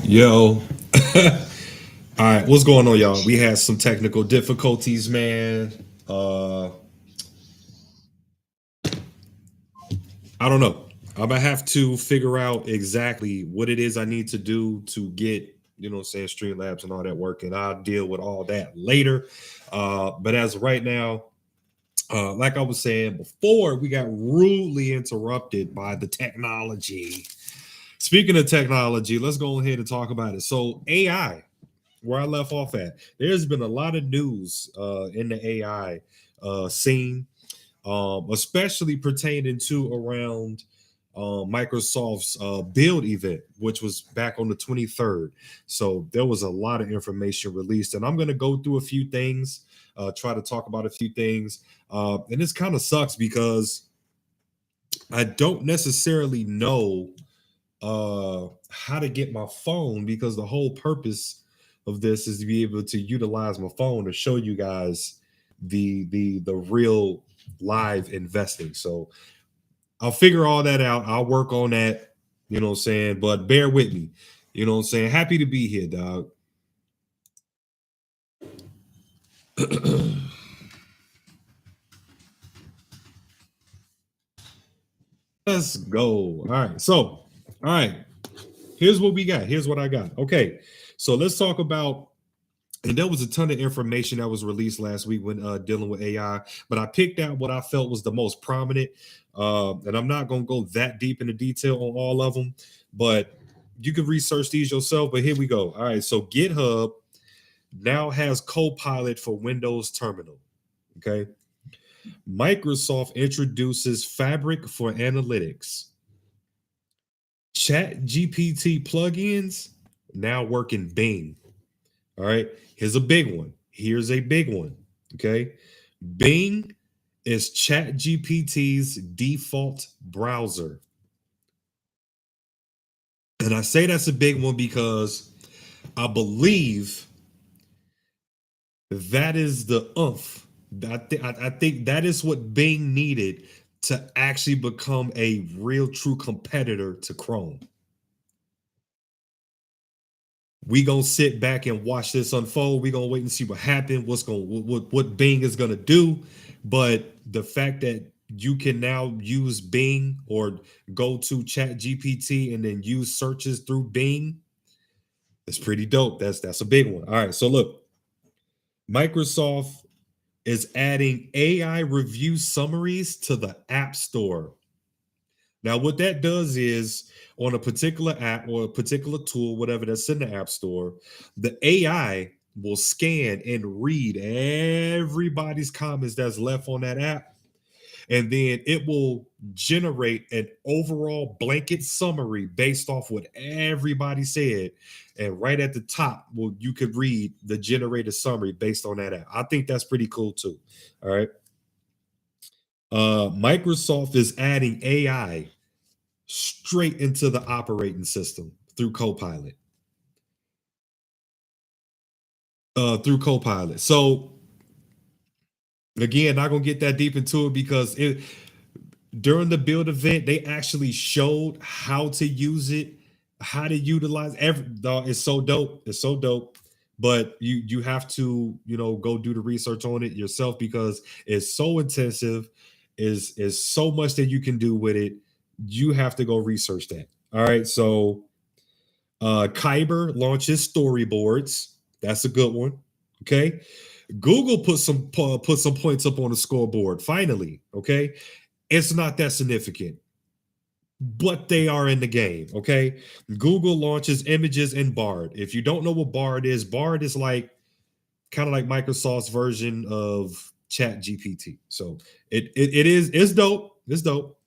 Yo. All right, what's going on, y'all? We had some technical difficulties, man. I don't know. I'm gonna have to figure out exactly what it is I need to do to get, Streamlabs and all that working. I'll deal with all that later. But as of right now, like I was saying before, we got rudely interrupted by the technology. Speaking of technology, let's go ahead and talk about it. So AI, where I left off at, there's been a lot of news in the AI scene, especially pertaining to around Microsoft's build event, which was back on the 23rd. So there was a lot of information released, and I'm going to go through a few things, try to talk about a few things. And this kind of sucks because I don't necessarily know how to get my phone, because the whole purpose of this is to be able to utilize my phone to show you guys the real live investing. So I'll figure all that out. I'll work on that, you know what I'm saying? But bear with me. You know what I'm saying? Happy to be here, dog. Let's go. All right. So, all right. Here's what we got. Here's what I got. Okay. So let's talk about, and there was a ton of information that was released last week when dealing with AI, but I picked out what I felt was the most prominent. And I'm not going to go that deep into detail on all of them, but you can research these yourself. But here we go. All right. So GitHub now has Copilot for Windows Terminal. Okay. Microsoft introduces Fabric for Analytics. Chat GPT plugins now work in Bing. All right. Here's a big one. Here's a big one. Okay. Bing is ChatGPT's default browser. And I say that's a big one because I believe that is the oomph. I think that is what Bing needed to actually become a real true competitor to Chrome. We gonna sit back and watch this unfold. We gonna wait and see what happened. What Bing is gonna do. But the fact that you can now use Bing or go to Chat GPT and then use searches through Bing, it's pretty dope. That's a big one. All right, so look, Microsoft is adding AI review summaries to the App Store. Now, what that does is on a particular app or a particular tool, whatever that's in the App Store, the AI will scan and read everybody's comments that's left on that app. And then it will generate an overall blanket summary based off what everybody said. And right at the top, well, you could read the generated summary based on that app. I think that's pretty cool too. All right. Microsoft is adding AI straight into the operating system through Copilot. Through Copilot. So again, not gonna get that deep into it because it during the build event, they actually showed how to use it, how to utilize every dog. It's so dope. It's so dope. But you have to, go do the research on it yourself because it's so intensive, is so much that you can do with it. You have to go research that. All right. So Kyber launches storyboards. That's a good one. Okay. Google put some points up on the scoreboard. Finally, okay, it's not that significant, but they are in the game. Okay, Google launches images in Bard. If you don't know what Bard is like kind of like Microsoft's version of Chat GPT. So it's dope. It's dope.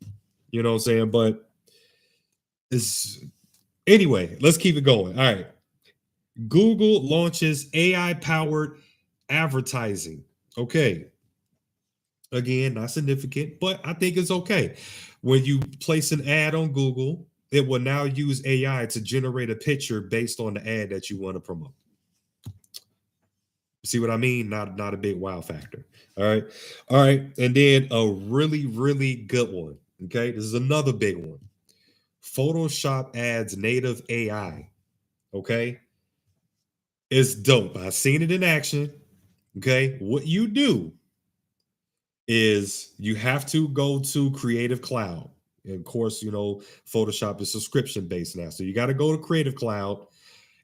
You know what I'm saying? But it's anyway. Let's keep it going. All right. Google launches AI powered advertising. Okay. Again, not significant, but I think it's okay. When you place an ad on Google, it will now use AI to generate a picture based on the ad that you want to promote. See what I mean? Not a big wow factor. All right. All right. And then a really, really good one. Okay. This is another big one. Photoshop adds native AI. Okay. It's dope. I've seen it in action. Okay. What you do is you have to go to Creative Cloud. And of course, Photoshop is subscription based now. So you got to go to Creative Cloud.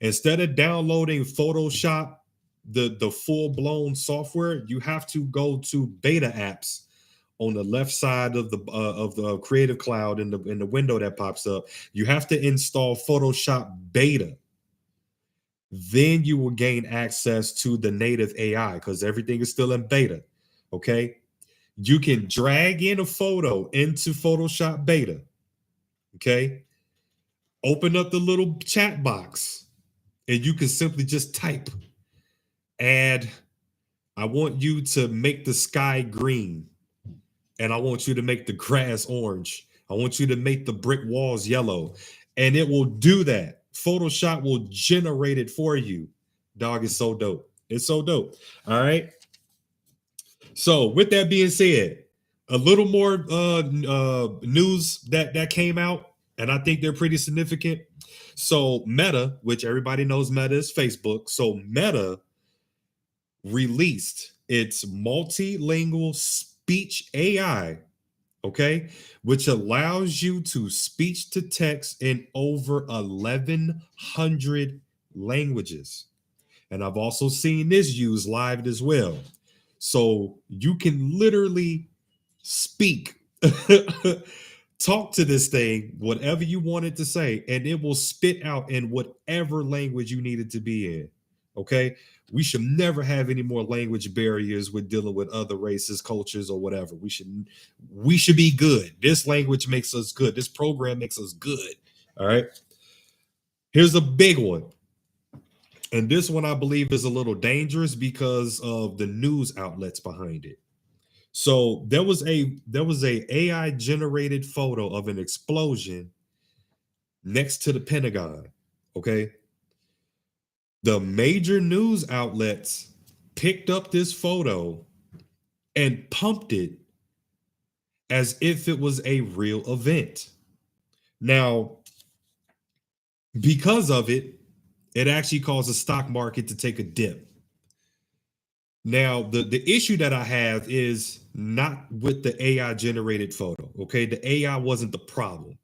Instead of downloading Photoshop, the full blown software, you have to go to beta apps on the left side of the Creative Cloud in the window that pops up. You have to install Photoshop beta. Then you will gain access to the native AI because everything is still in beta. Okay. You can drag in a photo into Photoshop beta. Okay. Open up the little chat box and you can simply just type, add, I want you to make the sky green and I want you to make the grass orange. I want you to make the brick walls yellow. And it will do that. Photoshop will generate it for you. Dog, is so dope. It's so dope. All right. So with that being said, a little more news that came out, and I think they're pretty significant. So Meta, which everybody knows Meta is Facebook. So Meta released its multilingual speech AI, okay, which allows you to speech to text in over 1,100 languages. And I've also seen this used live as well. So you can literally speak, talk to this thing, whatever you want it to say, and it will spit out in whatever language you need it to be in. Okay. We should never have any more language barriers with dealing with other races, cultures, or whatever. We should be good. This language makes us good. This program makes us good. All right. Here's a big one. And this one I believe is a little dangerous because of the news outlets behind it. So there was a AI generated photo of an explosion next to the Pentagon. Okay. The major news outlets picked up this photo and pumped it as if it was a real event. Now, because of it, it actually caused the stock market to take a dip. Now, the issue that I have is not with the AI generated photo. Okay. The AI wasn't the problem.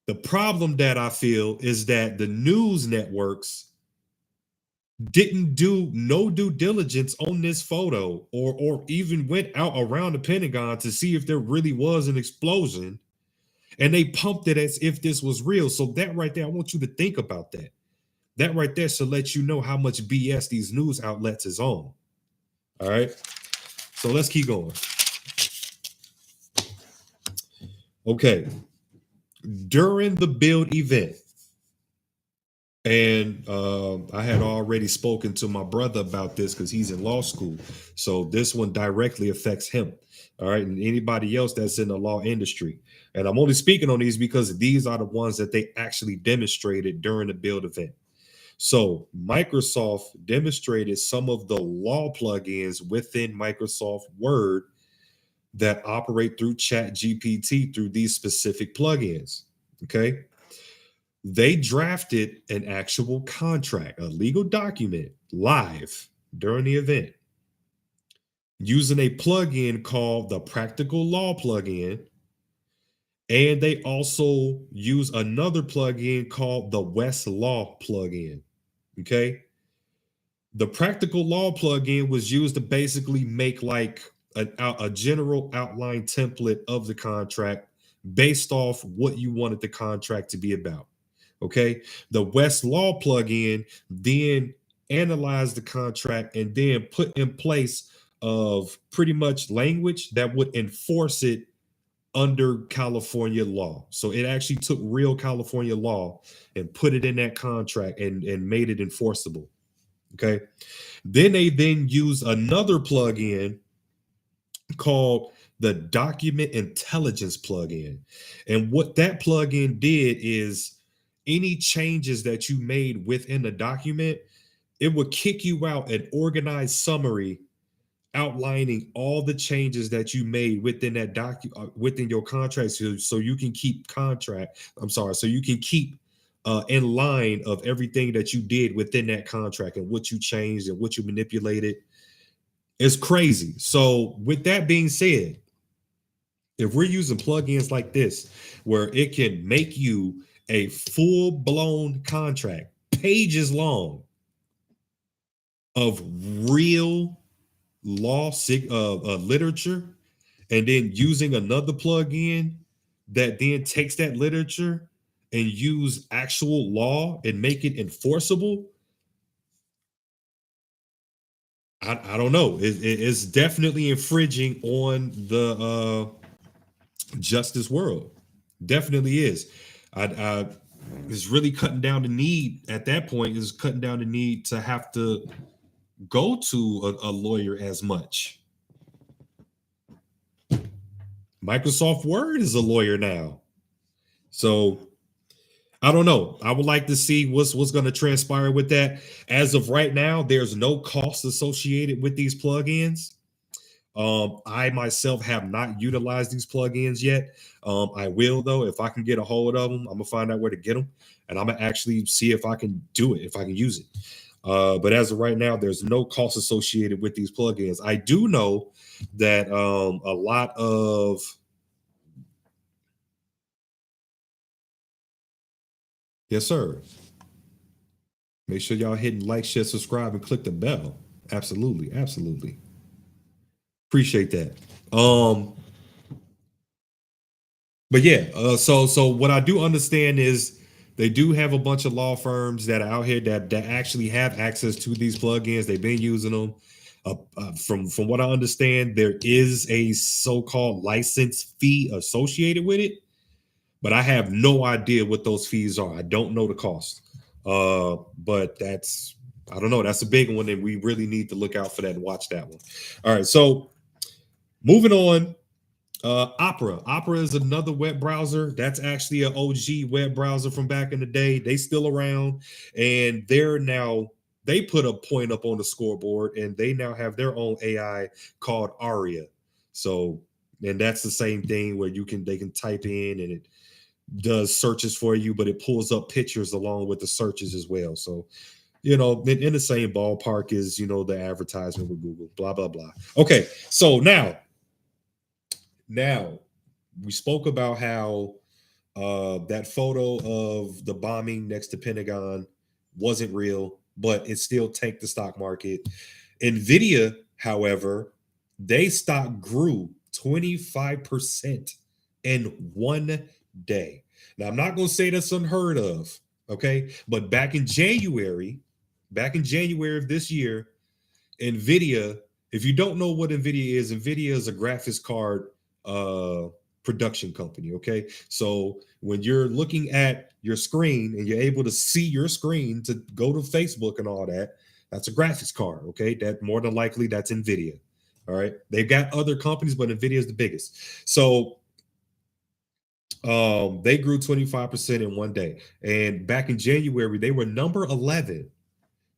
The problem that I feel is that the news networks didn't do no due diligence on this photo or even went out around the Pentagon to see if there really was an explosion, and they pumped it as if this was real. So that right there, I want you to think about that. That right there should let you know how much BS these news outlets is on. All right. So let's keep going. Okay. During the build event, and I had already spoken to my brother about this because he's in law school. So this one directly affects him. All right. And anybody else that's in the law industry. And I'm only speaking on these because these are the ones that they actually demonstrated during the build event. So Microsoft demonstrated some of the law plugins within Microsoft Word that operate through Chat GPT through these specific plugins. Okay. They drafted an actual contract, a legal document, live during the event using a plugin called the Practical Law plugin. And they also use another plugin called the Westlaw plugin. Okay. The Practical Law plugin was used to basically make like a general outline template of the contract based off what you wanted the contract to be about. Okay. The Westlaw plugin then analyzed the contract and then put in place of pretty much language that would enforce it under California law. So it actually took real California law and put it in that contract and made it enforceable. Okay. Then they then use another plugin called the Document Intelligence plugin. And what that plugin did is any changes that you made within the document, it would kick you out an organized summary outlining all the changes that you made within that within your contract so you can keep so you can keep in line of everything that you did within that contract and what you changed and what you manipulated. It's crazy. So with that being said, if we're using plugins like this, where it can make you a full-blown contract, pages long, of real literature, and then using another plugin that then takes that literature and use actual law and make it enforceable. I don't know. It's definitely infringing on the justice world. Definitely is. I it's really cutting down the need at that point, is cutting down the need to have to go to a lawyer as much. Microsoft Word is a lawyer now. So I don't know. I would like to see what's going to transpire with that. As of right now, there's no cost associated with these plugins. I myself have not utilized these plugins yet. I will though. If I can get a hold of them, I'm gonna find out where to get them, and I'm gonna actually see if I can do it, if I can use it. But as of right now, there's no cost associated with these plugins. I do know that a lot of yes, sir. Make sure y'all hitting like, share, subscribe, and click the bell. Absolutely, absolutely. Appreciate that. But yeah, so what I do understand is they do have a bunch of law firms that are out here that actually have access to these plugins. They've been using them. From what I understand, there is a so-called license fee associated with it, but I have no idea what those fees are. I don't know the cost. But that's, I don't know. That's a big one, and we really need to look out for that and watch that one. All right, so moving on. Opera is another web browser. That's actually an OG web browser from back in the day. They still around, and they put a point up on the scoreboard, and they now have their own AI called Aria. So, and that's the same thing where they can type in and it does searches for you, but it pulls up pictures along with the searches as well. So, in the same ballpark as the advertisement with Google. Blah blah blah. Okay, so now, we spoke about how that photo of the bombing next to Pentagon wasn't real, but it still tanked the stock market. Nvidia, however, they stock grew 25% in one day. Now, I'm not going to say that's unheard of, okay? But back in January of this year, Nvidia, if you don't know what Nvidia is a graphics card production company. Okay, so when you're looking at your screen and you're able to see your screen to go to Facebook and all that, that's a graphics card. Okay, that more than likely that's Nvidia. All right, they've got other companies, but Nvidia is the biggest. So they grew 25% in one day, and back in January they were number 11.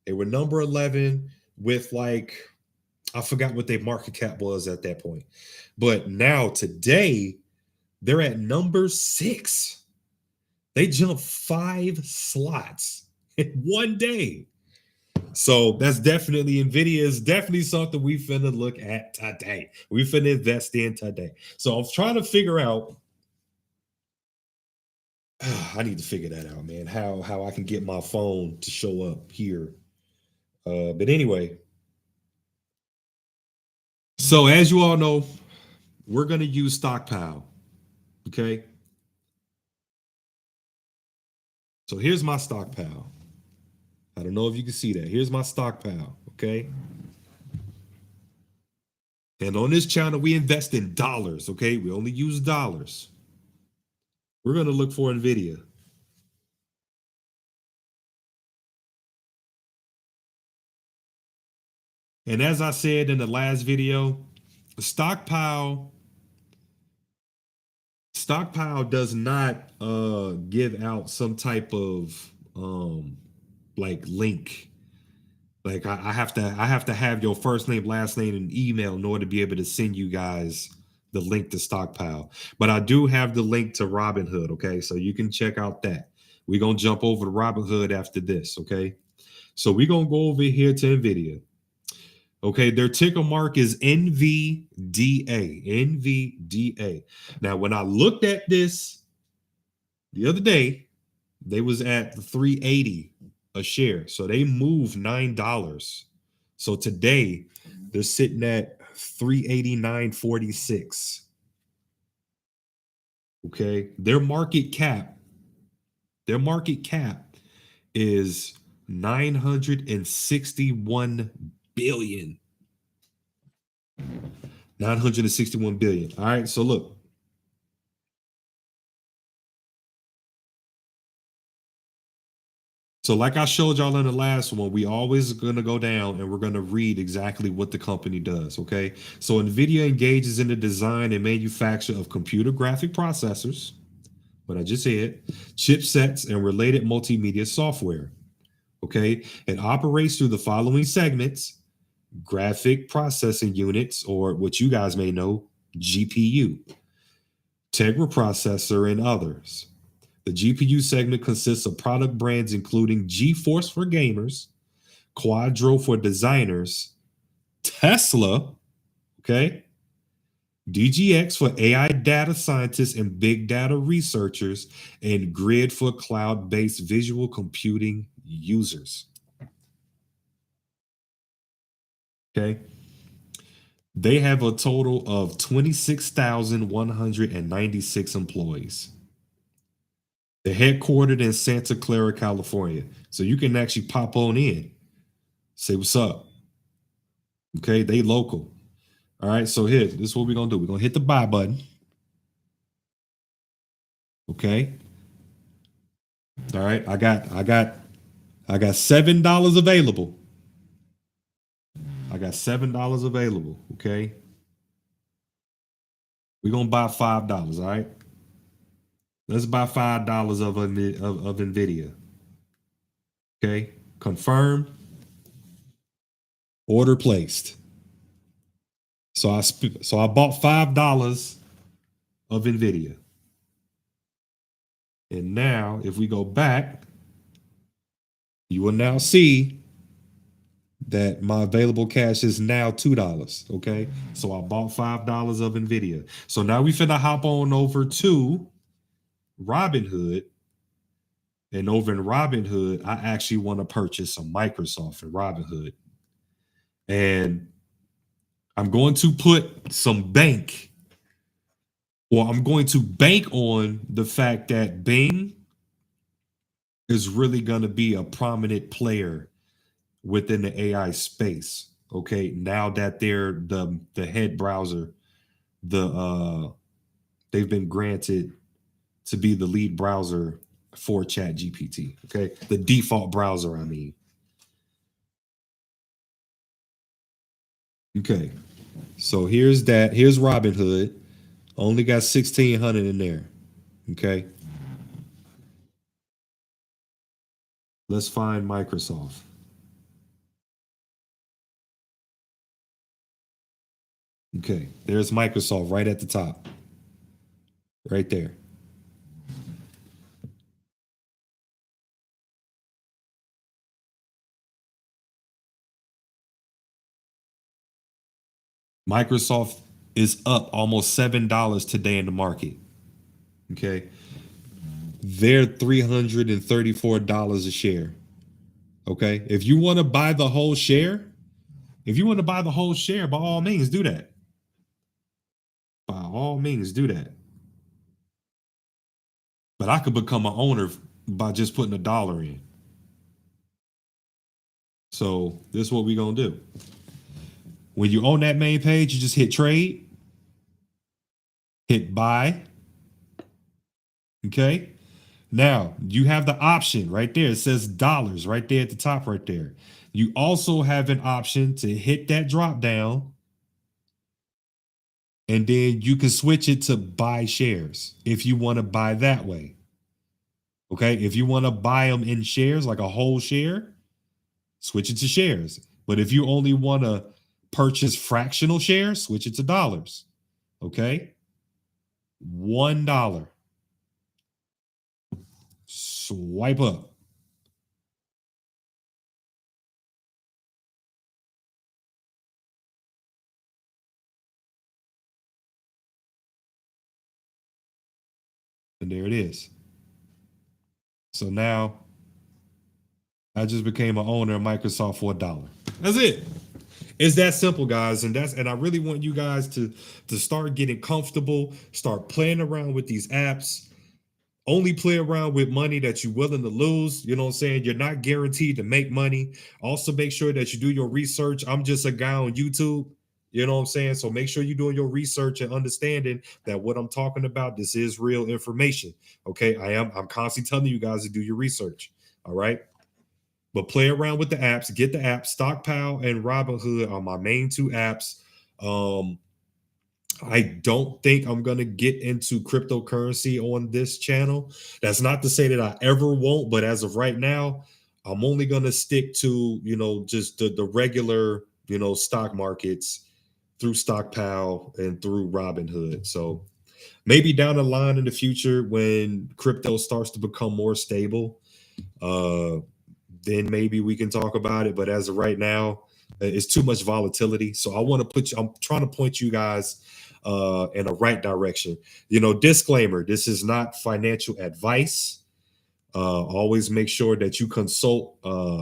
They were number 11 with I forgot what their market cap was at that point. But now today, they're at number 6. They jumped 5 slots in one day. So that's definitely, Nvidia is definitely something we finna look at today. We finna invest in today. So I'm trying to figure out, I need to figure that out, man, how I can get my phone to show up here. But anyway, so as you all know, we're going to use Stockpile. Okay. So here's my Stockpile. I don't know if you can see that. Here's my Stockpile. Okay. And on this channel, we invest in dollars. Okay. We only use dollars. We're going to look for Nvidia. And as I said in the last video, Stockpile does not give out some type of link. Like I have to have your first name, last name, and email in order to be able to send you guys the link to Stockpile. But I do have the link to Robinhood. Okay, so you can check out that. We're going to jump over to Robinhood after this, okay? So we're going to go over here to NVIDIA. Okay, their ticker mark is NVDA. NVDA. Now, when I looked at this the other day, they was at 380 a share. So they moved $9. So today they're sitting at 389.46. Okay, their market cap is 961 billion. 961 billion. All right, so look. So like I showed y'all in the last one, we always going to go down and we're going to read exactly what the company does, okay? So NVIDIA engages in the design and manufacture of computer graphic processors, what I just said, chipsets, and related multimedia software, okay? It operates through the following segments: graphic processing units, or what you guys may know, GPU, Tegra processor, and others. The GPU segment consists of product brands including GeForce for gamers, Quadro for designers, Tesla, okay, DGX for AI data scientists and big data researchers, and Grid for cloud-based visual computing users. Okay. They have a total of 26,196 employees. They're headquartered in Santa Clara, California. So you can actually pop on in, say what's up. Okay, they local. All right, so here, this is what we're gonna do. We're gonna hit the buy button. Okay. All right, I got $7 available. I got $7 available. Okay. We're gonna buy $5. All right. Let's buy $5 of NVIDIA. Okay. Confirm. Order placed. So I bought $5 of NVIDIA. And now if we go back, you will now see that my available cash is now $2. Okay. So I bought $5 of NVIDIA. So now we finna hop on over to Robinhood. And over in Robinhood, I actually want to purchase some Microsoft in Robinhood. And I'm going to put some bank, or I'm going to bank on the fact that Bing is really going to be a prominent player within the AI space. Okay, now that they're the head browser, they've been granted to be the lead browser for ChatGPT. Okay, the default browser, I mean. Okay, so here's that. Here's Robinhood. Only got 1,600 in there. Okay, let's find Microsoft. Okay, there's Microsoft right at the top. Right there. Microsoft is up almost $7 today in the market. Okay. They're $334 a share. Okay. If you want to buy the whole share, by all means, do that. By all means, do that. But I could become an owner by just putting $1 in. So this is what we're gonna do. When you own that main page, you just hit trade, hit buy. Okay. Now you have the option right there. It says dollars right there at the top right there. You also have an option to hit that drop down, and then you can switch it to buy shares if you want to buy that way. Okay. If you want to buy them in shares, like a whole share, switch it to shares. But if you only want to purchase fractional shares, switch it to dollars. Okay. $1. Swipe up. And there it is. So now I just became an owner of Microsoft for $1. That's it. It's that simple, guys. And I really want you guys to start getting comfortable, start playing around with these apps. Only play around with money that you're willing to lose. You know what I'm saying? You're not guaranteed to make money. Also, make sure that you do your research. I'm just a guy on YouTube. You know what I'm saying? So make sure you're doing your research and understanding that what I'm talking about, this is real information. Okay. I'm constantly telling you guys to do your research. All right. But play around with the apps, get the apps. Stockpile and Robinhood are my main two apps. I don't think I'm going to get into cryptocurrency on this channel. That's not to say that I ever won't, but as of right now, I'm only going to stick to, just the regular, stock markets through Stockpile and through Robinhood. So maybe down the line in the future when crypto starts to become more stable, then maybe we can talk about it. But as of right now, it's too much volatility. So I'm trying to point you guys in a right direction. Disclaimer, this is not financial advice. Always make sure that you consult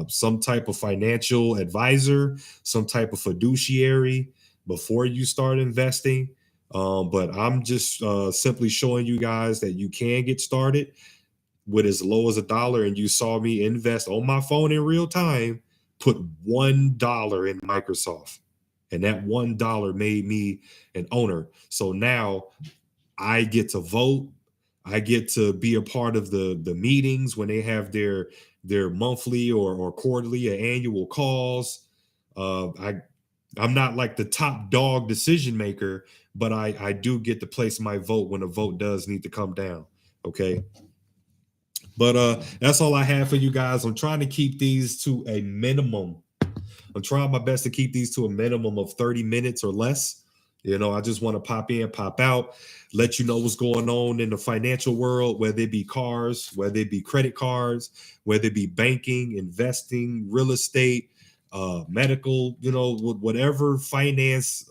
some type of financial advisor, some type of fiduciary before you start investing. But I'm just simply showing you guys that you can get started with as low as $1, and you saw me invest on my phone in real time, put $1 in Microsoft, and that $1 made me an owner. So now I get to vote. I get to be a part of the meetings when they have their monthly or quarterly or annual calls. I'm not like the top dog decision maker, but I do get to place my vote when a vote does need to come down. Okay. But that's all I have for you guys. I'm trying to keep these to a minimum. I'm trying my best to keep these to a minimum of 30 minutes or less. I just want to pop in, pop out, let you know what's going on in the financial world, whether it be cars, whether it be credit cards, whether it be banking, investing, real estate, medical, whatever finance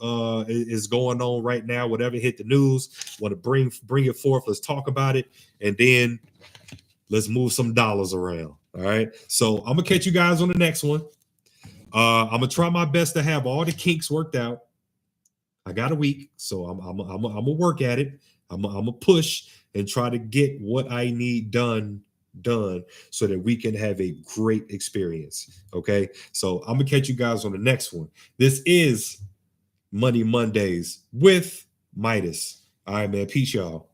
is going on right now, whatever hit the news, want to bring it forth. Let's talk about it. And then let's move some dollars around. All right. So I'm gonna catch you guys on the next one. I'm gonna try my best to have all the kinks worked out. I got a week, so I'm gonna work at it. I'm gonna push and try to get what I need done so that we can have a great experience. Okay. So I'm gonna catch you guys on the next one. This is Money Mondays with Midas. All right, man. Peace, y'all.